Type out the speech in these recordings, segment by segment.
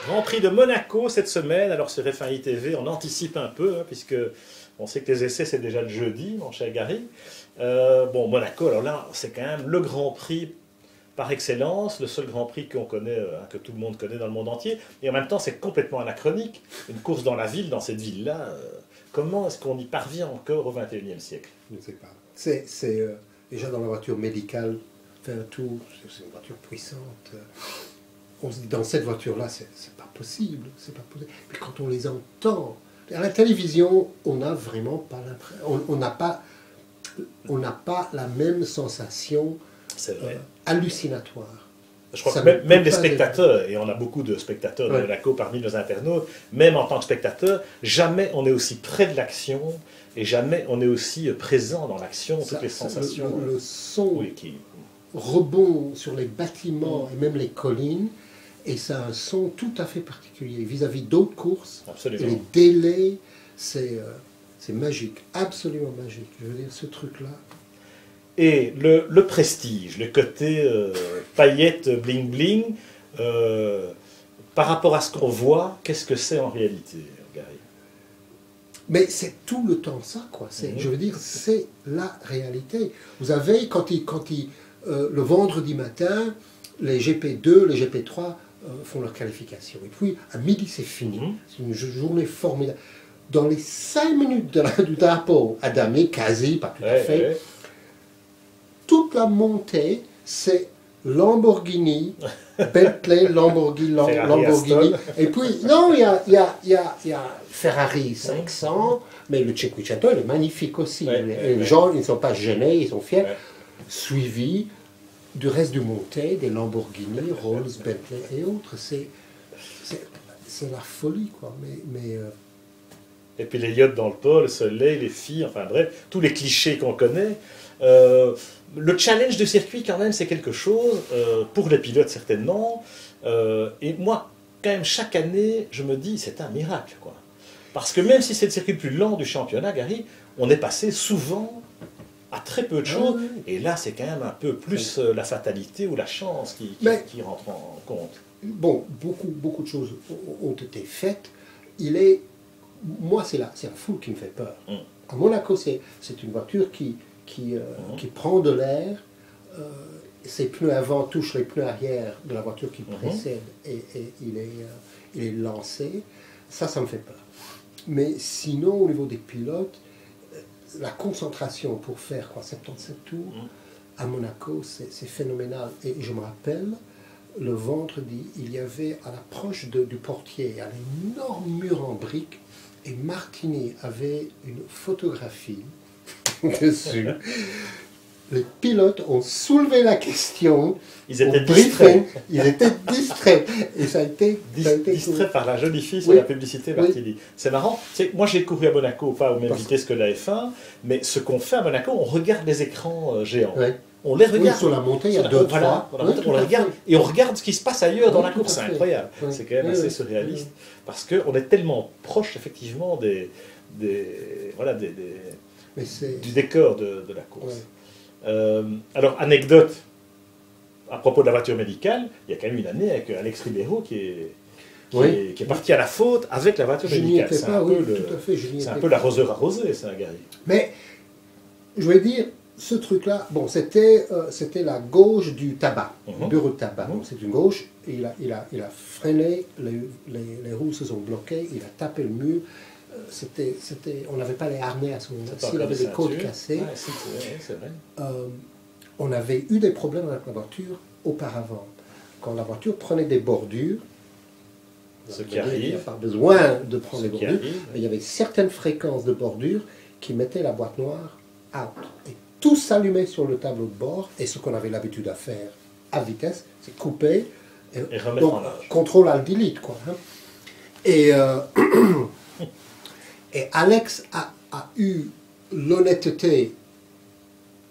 Grand Prix de Monaco cette semaine. Alors sur F1 TV, on anticipe un peu, hein, puisque on sait que les essais c'est déjà le jeudi, mon cher Gary. Bon, Monaco, alors là, c'est quand même le Grand Prix par excellence, le seul Grand Prix qu'on connaît, que tout le monde connaît dans le monde entier. Et en même temps, c'est complètement anachronique. Une course dans la ville, dans cette ville-là, comment est-ce qu'on y parvient encore au XXIe siècle? Je ne sais pas. C'est déjà dans la voiture médicale, faire un tour, c'est une voiture puissante. On se dit, dans cette voiture-là, c'est pas possible, c'est pas possible. Puis quand on les entend, à la télévision, on n'a vraiment pas l'impression, on n'a pas la même sensation hallucinatoire. Je crois que même les spectateurs, et on a beaucoup de spectateurs de Monaco parmi nos internautes, même en tant que spectateurs, jamais on est aussi près de l'action et jamais on est aussi présent dans l'action, toutes les sensations. Le son rebond sur les bâtiments et même les collines, et ça a un son tout à fait particulier vis-à-vis d'autres courses. Absolument. Et les délais, c'est magique, absolument magique. Je veux dire, ce truc-là. Et le prestige, le côté paillettes bling-bling, par rapport à ce qu'on voit, qu'est-ce que c'est en réalité, Gary? Mais c'est tout le temps ça, quoi. Je veux dire, c'est la réalité. Vous avez, le vendredi matin, les GP2, les GP3 font leur qualification. Et puis, à midi, c'est fini. C'est une journée formidable. Dans les 5 minutes du drapeau à damier, quasi, pas tout à fait, toute la montée, c'est Lamborghini, Bentley, Lamborghini. Et puis, non, il y a Ferrari 500, mais le Cinquecento, il est magnifique aussi. Les gens, ils ne sont pas gênés, ils sont fiers. Suivi du reste du montée, des Lamborghini, Rolls, Bentley et autres. C'est la folie, quoi. Et puis les yachts dans le port, le soleil, les filles, enfin bref, tous les clichés qu'on connaît. Le challenge de circuit, quand même, c'est quelque chose, pour les pilotes certainement. Et moi, quand même, chaque année, je me dis, c'est un miracle, quoi. Parce que même si c'est le circuit le plus lent du championnat, Gary, on est passé souvent à très peu de choses. Et là, c'est quand même un peu plus la fatalité ou la chance qui rentre en compte. Bon, beaucoup de choses ont été faites. Moi, c'est la foule qui me fait peur. À Monaco, c'est une voiture qui prend de l'air, ses pneus avant touchent les pneus arrière de la voiture qui précède et il est lancé. Ça me fait peur. Mais sinon, au niveau des pilotes, la concentration pour faire 77 tours à Monaco, c'est phénoménal. Et je me rappelle, le vendredi, il y avait à l'approche du portier un énorme mur en briques et Martini avait une photographie dessus. Les pilotes ont soulevé la question. Ils étaient distraits. Ils étaient distraits. Et ça a été distrait par la jolie fille sur la publicité Martini. C'est marrant. Moi, j'ai couru à Monaco, pas aux mêmes vitesses que la F1, mais ce qu'on fait à Monaco, on regarde les écrans géants. On les regarde. Sur la montée, il y a deux, trois. On les regarde et on regarde ce qui se passe ailleurs dans la course. C'est incroyable. C'est quand même assez surréaliste parce qu'on est tellement proche, effectivement, du décor de la course. Alors, anecdote à propos de la voiture médicale, il y a quand même une année avec Alex Ribeiro qui est parti à la faute avec la voiture médicale. C'est un peu l'arroseur arrosé, ça, Gary. Mais, je vais dire, ce truc-là, bon, c'était la gauche du tabac, le bureau de tabac. C'est une gauche, il a freiné, les roues se sont bloquées, il a tapé le mur. On n'avait pas les harnais à ce moment-là. S'il avait des côtes cassées, c'est vrai. On avait eu des problèmes avec la voiture auparavant. Quand la voiture prenait des bordures, il n'y a pas besoin de prendre des bordures, mais il y avait certaines fréquences de bordures qui mettaient la boîte noire out. Et tout s'allumait sur le tableau de bord, et ce qu'on avait l'habitude à faire à vitesse, c'est couper, et remettre en marche. Contrôle Alt Delete, quoi. Et Alex a eu l'honnêteté,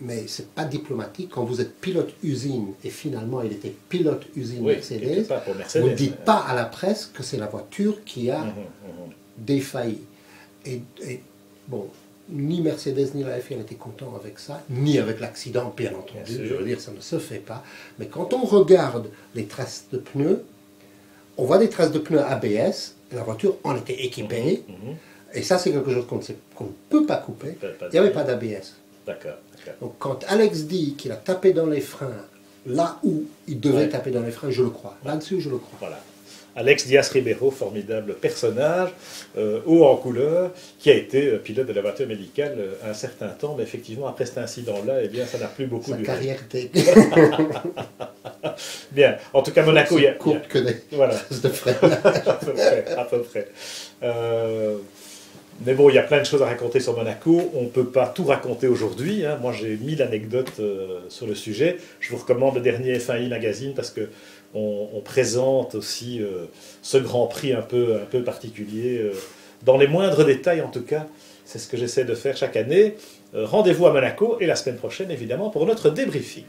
mais c'est pas diplomatique, quand vous êtes pilote usine, et finalement il était pilote usine Mercedes, vous ne dites pas à la presse que c'est la voiture qui a défailli. Et bon, ni Mercedes ni la F1 n'étaient contents avec ça, ni avec l'accident, bien entendu. Je veux dire, ça ne se fait pas. Mais quand on regarde les traces de pneus, on voit des traces de pneus ABS, la voiture en était équipée, et ça c'est quelque chose qu'on ne peut pas couper, il n'y avait pas d'ABS. D'accord. Donc quand Alex dit qu'il a tapé dans les freins, là où il devait taper dans les freins, je le crois. Là-dessus, je le crois. Voilà. Alex Diaz Ribeiro, formidable personnage, haut en couleur, qui a été pilote de la voiture médicale un certain temps, mais effectivement, après cet incident-là, eh bien, ça n'a plus beaucoup duré. Sa carrière était Bien. En tout cas, Monaco, il y a... courte que des Voilà. traces de frein. à peu près. Mais bon, il y a plein de choses à raconter sur Monaco. On ne peut pas tout raconter aujourd'hui. Hein. Moi, j'ai 1000 anecdotes sur le sujet. Je vous recommande le dernier F1i Magazine parce que on présente aussi ce Grand Prix un peu particulier, dans les moindres détails en tout cas. C'est ce que j'essaie de faire chaque année. Rendez-vous à Monaco et la semaine prochaine, évidemment, pour notre débriefing.